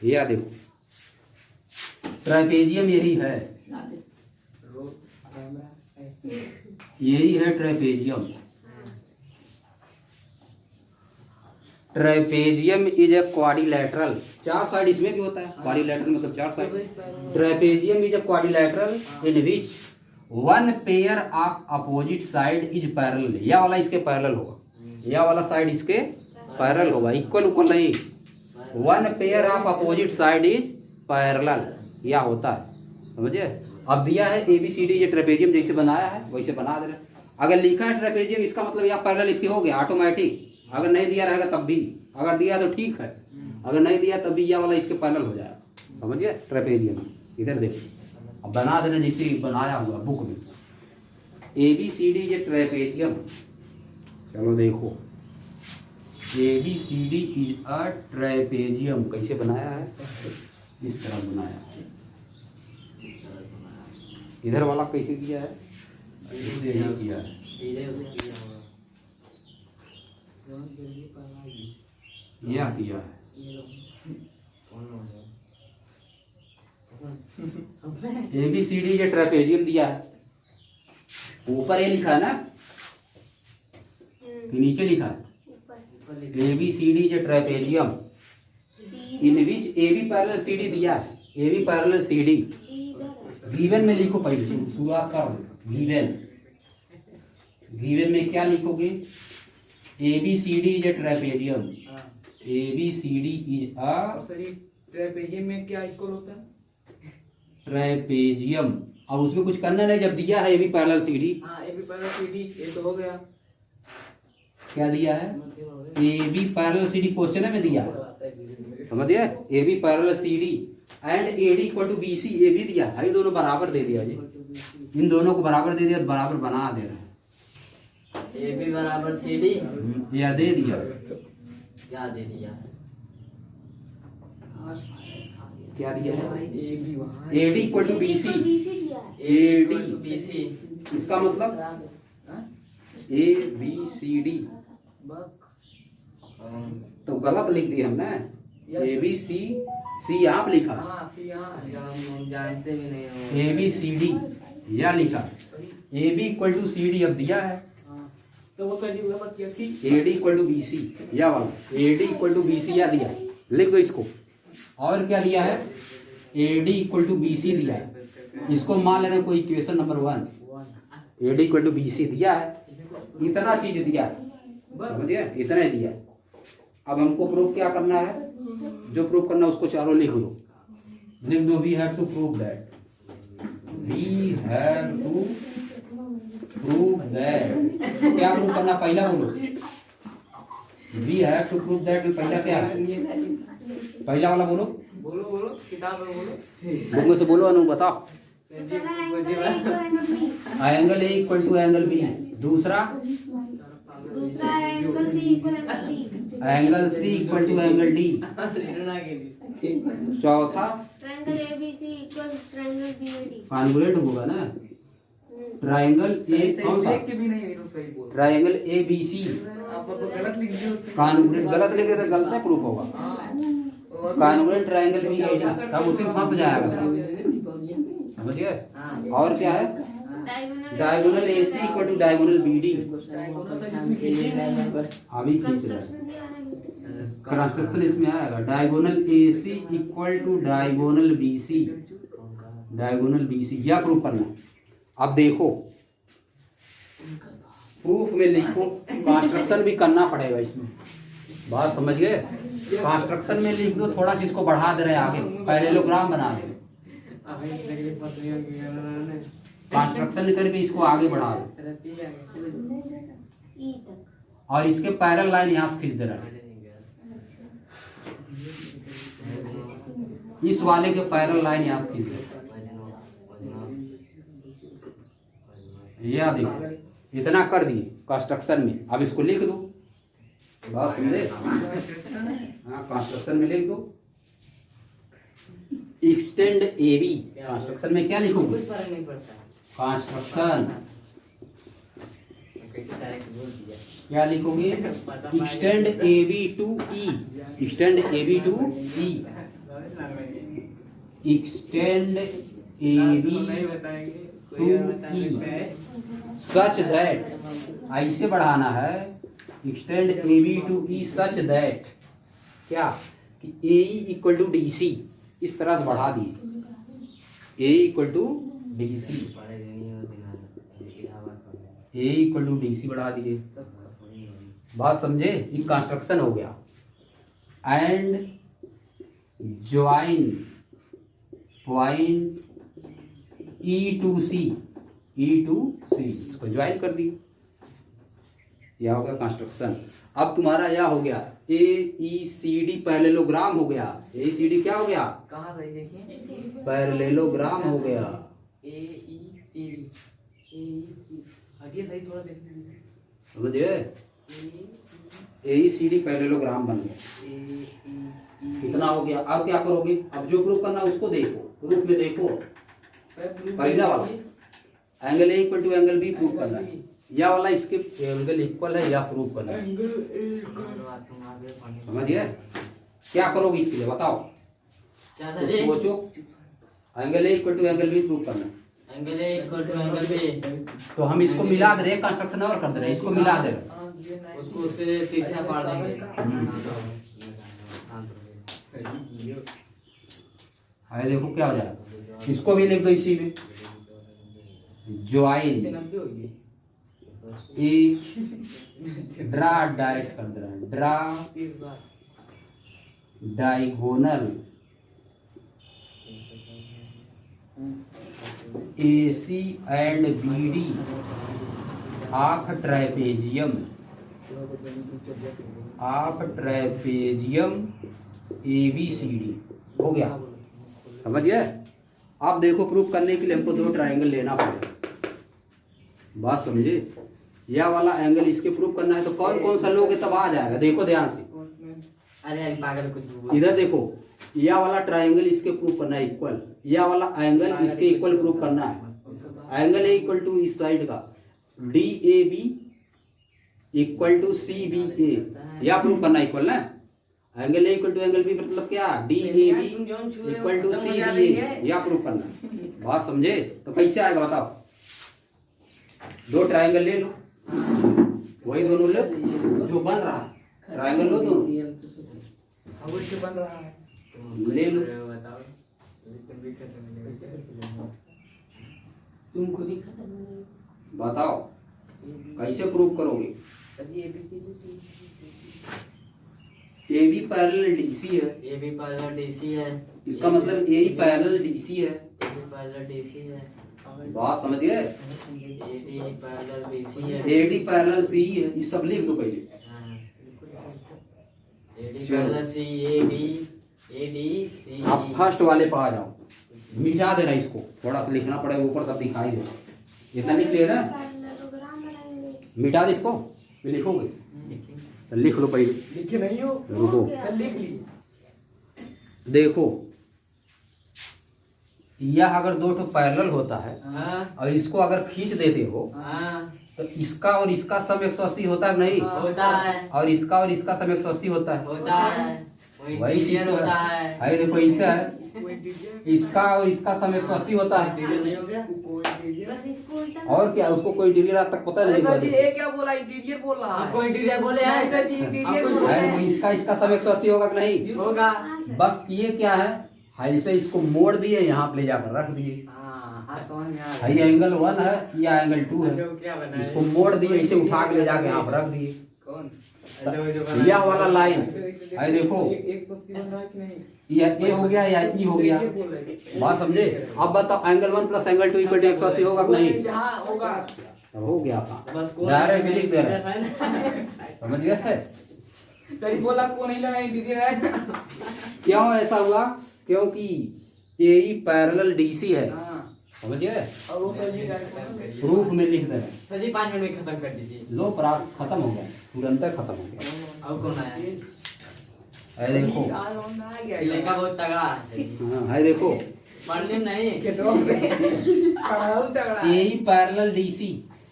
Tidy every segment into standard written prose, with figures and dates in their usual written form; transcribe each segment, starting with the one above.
यह देखो ट्रापेजियम यही है, यही है trapezium. Trapezium is a quadrilateral, चार साइड इसमें भी होता है, क्वाड्रिलैटरल मतलब चार side. Trapezium is a quadrilateral in which one pair of opposite side is parallel. यह वाला इसके पैरेलल होगा, यह वाला साइड इसके पैरेलल होगा, इक्वल इक्वल नहीं, one pair of opposite side is parallel, यह होता है, समझे। अब दिया है ABCD, ये ट्रेपेजियम जैसे बनाया है वैसे बना दे रहे। अगर लिखा है ट्रेपेजियम इसका मतलब यह पैरेलल इसके हो गया ऑटोमेटिक। अगर नहीं दिया रहेगा तब भी, अगर दिया तो ठीक है, अगर नहीं दिया तब भी यह वाला इसके पैरेलल हो जाएगा, समझिए। ट्रेपेजियम इधर देखो, अब बना देना जैसे बनाया हुआ बुक में, ABCD ये ट्रेपेजियम। चलो देखो ABCD इज अ ट्रेपेजियम, कैसे बनाया है, इस तरह बनाया है। इधर वाला कैसे किया है, यही किया है, यह किया है। ABCD ये ट्रेपेजियम दिया है, ऊपर ये लिखा है ना, नीचे लिखा है ABCD ये ट्रेपेजियम इन विच AB पैरेलल CD दिया है, AB पैरेलल CD। गिवन में लिखो पहले, शुरुआत कर गिवन, गिवन में क्या लिखोगे, ABCD is a trapezium, ABCD is a trapezium में क्या इक्वल होता है, ट्रेपेजियम। अब उसमें कुछ करना नहीं, जब दिया है AB parallel CD, AB parallel CD ये तो हो गया। क्या दिया है, AB पैरेलल CD क्वेश्चन में दिया है, समझिए। AB parallel CD and AD equal to BC, ये भी दिया है, ये दोनों बराबर दे दिया जी, इन दोनों को बराबर दे दिया, बराबर बना दे रहे हैं। AB बराबर CD या दे दिया, क्या दे दिया, क्या दिया है, AB वहाँ AD equal to BC, AD AD BC, इसका मतलब ABCD, तो गलत लिख दिया हमने, ABC C आप लिखा, हम जानते भी नहीं हो, ABCD या लिखा, AB इक्वल टू CD अब दिया है, तो वो कर दिया मत किया ठीक। AD इक्वल टू BC या वाला, AD इक्वल टू BC या दिया, लिख दो इसको। और क्या दिया है, AD इक्वल टू BC दिया है, इसको मान लेना कोई equation number 1, AD equal to BC दिया है, इतना चीज दिया है, समझिए, इतना ही दिया है। अब हमको प्रूफ क्या करना है, जो प्रूफ करना है उसको चारों लिख दो, लिख दो we have to prove that, we have to prove that. क्या प्रूव करना, पहला बोलो, we have to prove that में पहला क्या है, पहला वाला बोलो, बोलो बोलो किताब में बोलो, बुक में से बोलो, अनु बताओ। Angle A equal to angle B, दूसरा angle C equal to angle D, चौथा कॉन्ग्रुएंट होगा ना, ट्राइंगल A, कौन सा, ट्राइंगल ABC, गलत लिख दिया, कॉन्ग्रुएंट, गलत लिखे तो गलत प्रूफ होगा, कॉन्ग्रुएंट ट्राइंगल BAD, तब उसे फंस जाएगा, समझिए। और क्या है, diagonal AC equal to diagonal BD, अभी खींच रहा है, कंस्ट्रक्शन इसमें आएगा, diagonal AC equal to diagonal BC, diagonal BC, यह प्रूफ करना। अब देखो प्रूफ में लिखो, कंस्ट्रक्शन भी करना पड़ेगा इसमें, बात समझ गए। कंस्ट्रक्शन में लिख दो, थोड़ा सा इसको बढ़ा दे रहे आगे, पैरेललोग्राम बना दे, कंस्ट्रक्शन करके इसको आगे बढ़ा दो, और इसके पैरेलल लाइन यहाँ से खींच दे रहा है, इस वाले के पैरेलल लाइन यहाँ से खींच दे, यह देखो इतना कर दिए कंस्ट्रक्शन में। अब इसको लिख दो, बात समझे, हाँ कंस्ट्रक्शन में लिख दो, एक्सटेंड AB, कंस्ट्रक्शन में क्या लिखोगे, कंस्ट्रक्शन क्या लिखोगे, extend AB to E, extend AB to E, extend A B नहीं बताएंगे टू ई सच दैट, ऐसे बढ़ाना है extend A B to E such that क्या कि A equal to D C, इस तरह से बढ़ा दिए A equal to D C, A equal to D C बढ़ा दिए। बात समझे, ये कंस्ट्रक्शन हो गया। And join point E to C, E to सी इसको ज्वाइन कर दिए, यह हो गया कंस्ट्रक्शन। अब तुम्हारा यह हो गया ए ई सी डी पैरेललोग्राम हो गया। ए सी डी क्या हो गया? कहाँ सही देखिए, पैरेललोग्राम हो गया। ए ई टी आगे सही थोड़ा देखिए, समझे? ए ई सी डी पैरेललोग्राम बन गया। इतना हो गया। अब क्या करोगे? अब जो प्रूफ करना है उसको देखो, प्रूफ में देखो पहला वाला angle A equal to angle B proof करना है, या वाला इसके एंगल इक्वल है या प्रूफ करना है। समझिए? क्या करोगे इसके लिए बताओ, क्या तो सही सोचो। Angle A equal to angle B proof करना है, angle A equal to angle B, तो हम इसको मिला दे रहे हैं, कंस्ट्रक्शन और कर दे रहे हैं, इसको मिला दे रहे हैं। उसको उससे तिरछा पाड़ देंगे। है देखो क्या हो जाएगा, इसको भी लिख दो इसी में, ज्वाइन एक ड्रा डायरेक्ट कर दे रहे हैं, draw diagonal AC and BD of trapezium, of trapezium ABCD हो गया। समझिए? अब देखो प्रूफ करने के लिए हमको दो ट्रायंगल लेना पड़ेगा। बात समझे? यह वाला एंगल इसके प्रूफ करना है तो कौन कौन सा लोगे तब आ जाएगा। देखो ध्यान से, अरे पागल कुछ इधर देखो, यह वाला ट्रायंगल इसके प्रूफ करना है इक्वल, यह वाला एंगल इसके इक्वल प्रूफ करना है। एंगल ए इक्वल टू इस साइड का DAB इक्वल टू CBA, यह प्रूफ करना है इक्वल ना। Angle A equal to angle B मतलब क्या? DAB इक्वल टू CBA, यह प्रूफ करना है। बात समझे? तो कैसे आएगा बताओ। दो ट्रायंगल ले लो, वही दोनों ले जो बन रहा है, ट्रायंगल लो दोनों बन रहा है। ले लो। तुम खुद ही खत्म बताओ कैसे प्रूफ करोगे। ए बी पैरेलल DC है, ए बी पैरेलल DC है, इसका मतलब ए पैरेलल DC है। ए बी पैरेलल DC है, बात समझ गए? ए डी पैरेलल BC है, AD पैरेलल CE है, ये सब लिख दो पहले। A D parallel C A D C। आप फर्स्ट वाले पर आ जाओ, मिटा देना इसको, थोड़ा सा लिखना पड़ेगा ऊपर तब दिखाई दे। इतना लिख लिया ना, मिटा दे इसको, फिर लिखोगे तो लिख लो पहले। लिखे नहीं हो, रुको, कल लिख ली। देखो यह अगर दो ठो पैरेलल होता है हाँ और इसको अगर खींच देते हो हाँ तो इसका और इसका सम 180 होता है नहीं? होता है, और इसका सम 180 होता है। होता है, वही चीज क्लियर होता है। है देखो ऐसे है, इसका और इसका सम 180 होता है। नहीं हो गया, कोई इंटीरियर। और क्या, उसको कोई डिग्री आज तक पता नहीं सर जी पड़ा। ये क्या बोला? इंटीरियर बोल रहा है। आपको इंटीरियर बोले नहीं हैं सर जी, इंटीरियर बोल रहे है हैं। वो इसका सम 180 होगा कि नहीं? होगा। बस ये क्या है, ऐसे इसको मोड़ दिए, यहाँ पे ले जाकर रख दिए। ये एंगल 1 है, या एंगल 2 है, क्या बना है? इसको मोड़ दिए, इसे उठा के ले जाके यहाँ पर रख दिए। कौन? यह वाला लाइन है देखो, एक तो बन रहा है कि नहीं? या ए हो गया या ई हो गया। बात समझे? अब बताओ angle 1 plus angle 2 equal to 180 होगा कि नहीं? हाँ होगा। अब हो गया था, बस कौन डायरेक्ट लिख दे रहे हैं। समझ गए? तरी बोला को नहीं लगा इंटीरियर है। क्यों ऐसा हुआ? क्योंकि ए पैरेलल DC है। हाँ। समझ गए? और वो सर जी डायरेक्ट प्रूफ में लिख दे रहे हैं। सर जी 5 मिनट में खत्म कर दीजिए। लो प्राप्त खत्म हो गया, तुरंत खत्म हो गया। अब कौन आया? है देखो, आज ऑन आ गया। ये लड़का बहुत तगड़ा है। हाँ है देखो, पढ़ने में नहीं कितना पढ़ाऊ तगड़ा। A parallel DC,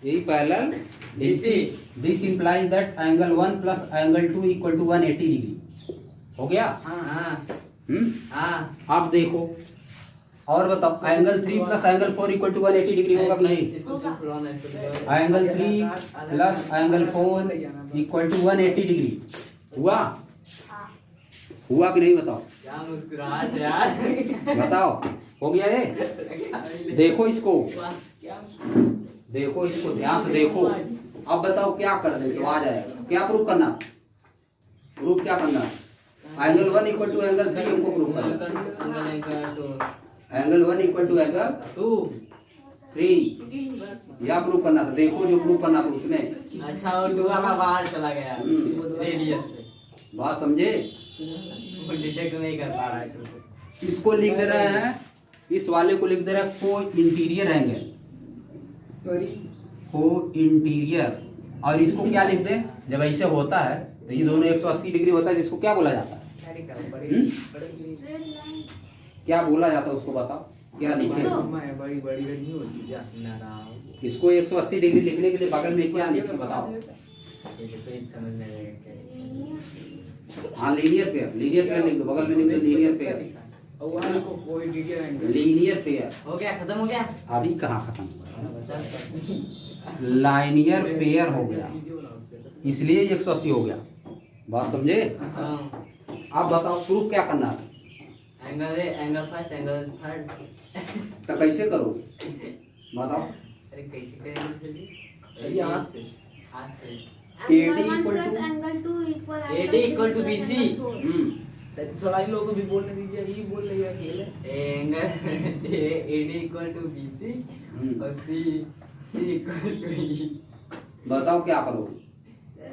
a parallel DC, this implies that angle 1 plus angle 2 equal to 180 degree. हो गया? हाँ हाँ आप देखो और बताओ angle 3 plus angle 4 equal to 180 degree होगा कि नहीं? इसको सिर्फ लो ना, इसको लो। Angle 3 plus angle 4 equal to 180 degree हुआ? हुआ कि नहीं बताओ? क्या मुस्कुराहट यार। बताओ हो गया ये? देखो इसको, देखो इसको ध्यान से देखो। अब बताओ क्या कर दे तो आ जाएगा। क्या प्रूफ करना? प्रूफ क्या करना? एंगल 1 इक्वल टू एंगल 3 हमको प्रूफ करना। एंगल 1 इक्वल टू एंगल 3 या प्रूफ करना था। देखो जो प्रूफ करना था उसमें। अच्छा, और दोबारा बाहर चला गया रेडियस से। बात समझे? वो डिटेक्ट नहीं कर पा रहा है। इसको लिख दे रहे हैं, इस वाले को लिख दे रहे हैं को इंटीरियर एंगल, को इंटीरियर। और इसको क्या लिख दें? जब ऐसे होता है तो ये दोनों 180 डिग्री होता है, जिसको क्या बोला जाता है? क्या बोला जाता है उसको बताओ, क्या लिखे? बड़ी बड़ी नहीं होती क्या? इसको 180 डिग्री लिखने के लिए बगल में क्या लिखे बताओ? हाँ लीनियर पेयर, लीनियर पेयर लिख दो, बगल में लिख दो लीनियर पेयर। और वहाँ लिखो कोई इंटीरियर एंगल। लीनियर पेयर हो गया, खत्म हो गया। अभी कहाँ खत्म हुआ? लाइनियर पेयर हो गया, इसलिए 180 हो गया। बात समझे? हाँ। आप बताओ प्रूफ क्या करना है? एंगल है, एंगल फर्स्ट, एंगल थर्ड। तो कैसे करोगे बताओ? अरे कैसे करेंगे? ये हाथ से, हाथ से। AD equal to- AD equal to BC। थोड़ा इन लोगों को भी बोलने दीजिए, ये बोल रही है अकेले। Angle AD equal to BC और C इक्वल टू E। बताओ क्या करोगे?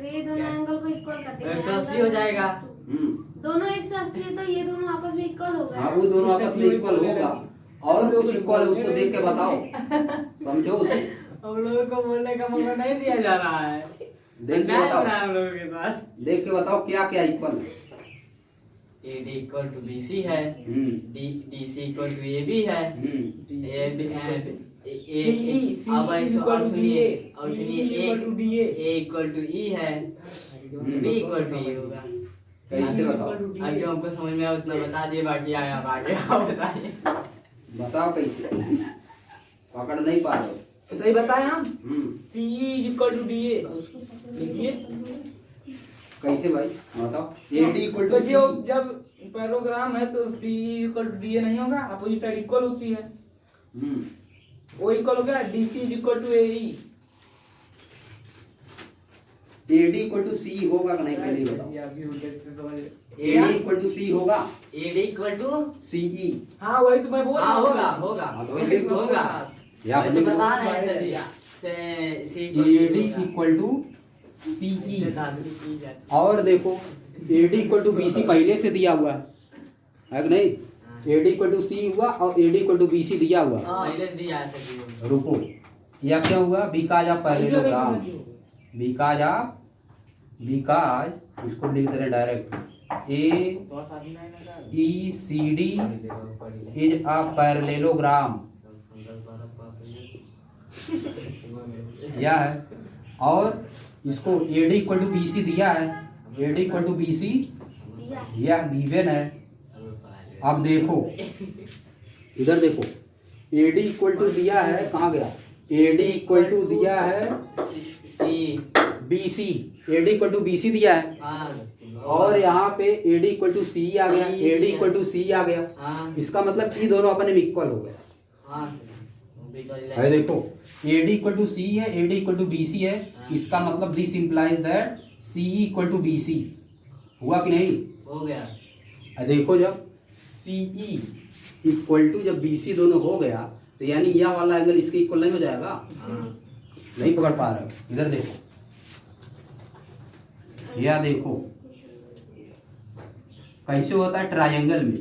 ये दोनों एंगल को इक्वल करते हैं। 180 हो जाएगा। दोनों 180 है तो ये दोनों आपस में इक्वल हो गए। हाँ वो दोनों आपस में इक्वल होगा। और कुछ इक्वल है उसको देख के बताओ, समझो उसको। हम लोगों को बोलने का मौका नहीं दिया जा रहा है। देख के बताओ, हम लोगों के साथ। देख के बताओ क्या क्या इक्वल है। AD इक्वल टू BC है, DC इक्वल टू AB है, अब और सुनिए A इक्वल टू E है, B इक्वल टू E होगा। कैसे बताओ? अब जो हमको समझ में आया उतना बता दिए, बाकी आया अब आगे आप बताइए। बताओ कैसे? पकड़ नहीं पा रहे हो। तो ये बताएं हम। हम्म, CE इक्वल टू DA लिखिए। कैसे भाई बताओ? AD इक्वल तो टू जो जब पैरोग्राम है तो CE इक्वल टू DA नहीं होगा, अपोजिट साइड इक्वल होती है। वो इक्वल हो गया, DC equal to AE। AD equal to C होगा कि नहीं पहले बताओ? AD इक्वल टू C होगा, AD इक्वल टू CE। हाँ वही तो मैं बोल रहा हाँ हूँ। होगा होगा हाँ, तो वही लिख दो। होगा। या मैं तो बता रहे हैं sir ji. AD equal to CE। और देखो AD इक्वल टू BC पहले से दिया हुआ है कि नहीं? AD इक्वल टू C हुआ और AD इक्वल टू BC दिया हुआ है। पहले दिया है सर जी। रुको, या क्या हुआ? बिकाज आप पैरेललोग्राम, बिकाज आप, बिकाज इसको लिख दे रहे direct AECD is a parallelogram या है। और इसको AD इक्वल टू BC दिया है, AD इक्वल टू BC यह गिवन है। अब देखो इधर देखो, AD इक्वल टू दिया है, कहाँ गया? AD इक्वल टू दिया है BC, AD equal to BC दिया है और यहाँ पे AD इक्वल टू C आ गया, AD इक्वल टू C आ गया। इसका मतलब ये दोनों अपने में इक्वल हो गए है। देखो AD इक्वल टू C है, AD इक्वल टू BC है, इसका मतलब this implies that CE equal to BC। हुआ कि नहीं? हो गया। देखो जब CE इक्वल टू जब BC दोनों हो गया तो यानी यह वाला एंगल इसके इक्वल नहीं हो जाएगा? नहीं पकड़ पा रहे हो? इधर देखो, यह देखो कैसे होता है ट्रायंगल में।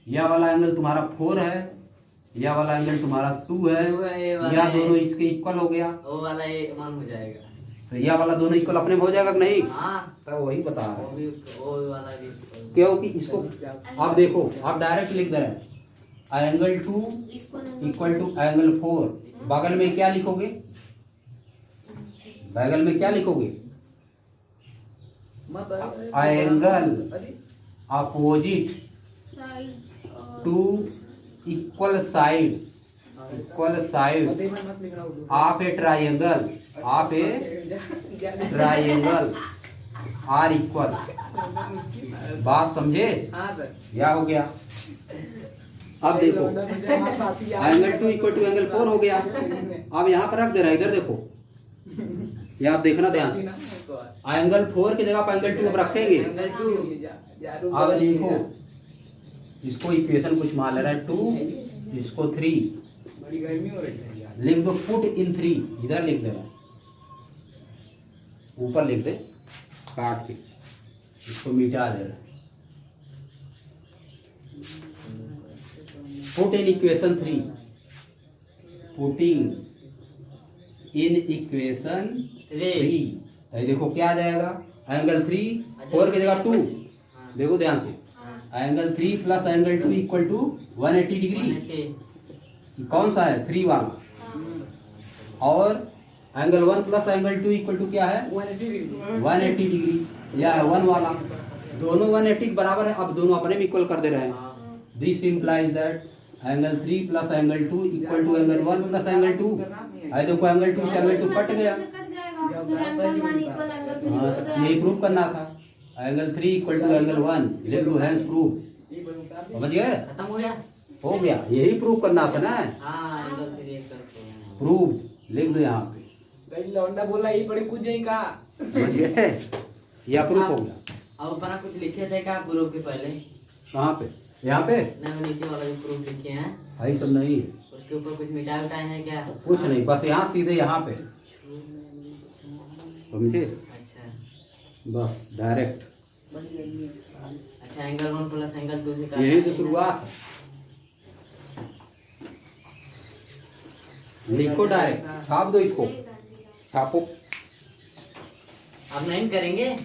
यह वाला एंगल तुम्हारा 4 है, यह वाला एंगल तुम्हारा 2 है, यह दोनों इसके इक्वल हो गया वो वाला ये 1 हो जाएगा। तो यह वाला दोनों इक्वल अपने में हो जाएगा कि नहीं? हाँ, तो वही बता रहा वो है। भी वो वाला भी क्योंकि इसको आप देखो, आप डायरेक्ट लिख दे रहे हैं एंगल 2 इक्वल टू एंगल 4। बगल में क्या लिखोगे? बगल में क्या लिखोगे? Angle opposite side to equal side मत लिखना Urdu. Of a triangle are equal. बात समझे? हाँ सर। क्या हो गया? अब देखो एंगल 2 इक्वल टू एंगल 4 हो गया। अब यहाँ पर रख दे रहा है, इधर देखो, ये आप देखना ध्यान से। एंगल 4 की जगह पर एंगल 2 अब रखेंगे। एंगल 2 अब लिखो, इसको इक्वेशन कुछ मान ले रहा है 2, इसको 3 बड़ी गर्मी हो रही है यार। लिख दो, पुट इन 3 इधर लिख देना, ऊपर लिख दे काट के, इसको मिटा दे रहा। Put in equation 3, putting in equation 3, देखो क्या आ जाएगा, एंगल 3 4 की जगह 2, देखो ध्यान से, angle 3 plus angle 2 equal to 180 degree. कौन सा है? 3 वाला। और angle 1 plus angle 2 equal to क्या है? 180 डिग्री। यह है 1 वाला, दोनों 180 के बराबर है। अब दोनों अपने में इक्वल कर दे रहे हैं। This implies that angle 3 plus angle 2 equal to angle 1 plus angle 2। देखो एंगल 2 से एंगल 2 कट गया। कट जाएगा, फिर एंगल 1 इक्वल एंगल 3 हो हाँ, यही प्रूव करना था। एंगल 3 इक्वल टू एंगल 1, लिख दो, हैंस प्रूव। समझ गए? खत्म हो गया। हो गया, यही प्रूव करना था ना, हाँ एंगल 3 इक्वल प्रूव लिख दो यहाँ पे। कहीं लौंडा बोला ये बड़ी कुछ नहीं कहा। समझ गए? यह प्रूफ हो गया। अब अपना कुछ लिखे थे क्या प्रूफ के पहले? कहाँ पे? यहाँ पे नहीं, वो नीचे वाला जो प्रूफ लिखे हैं भाई सब नहीं है, उसके ऊपर कुछ मिटाए उटाए हैं क्या? कुछ नहीं, बस यहाँ सीधे यहाँ पे, समझे? अच्छा बस डायरेक्ट अच्छा, एंगल 1 प्लस एंगल 2 से यही तो शुरुआत है। लिखो डायरेक्ट, छाप दो इसको, छापो। अब नहीं करेंगे।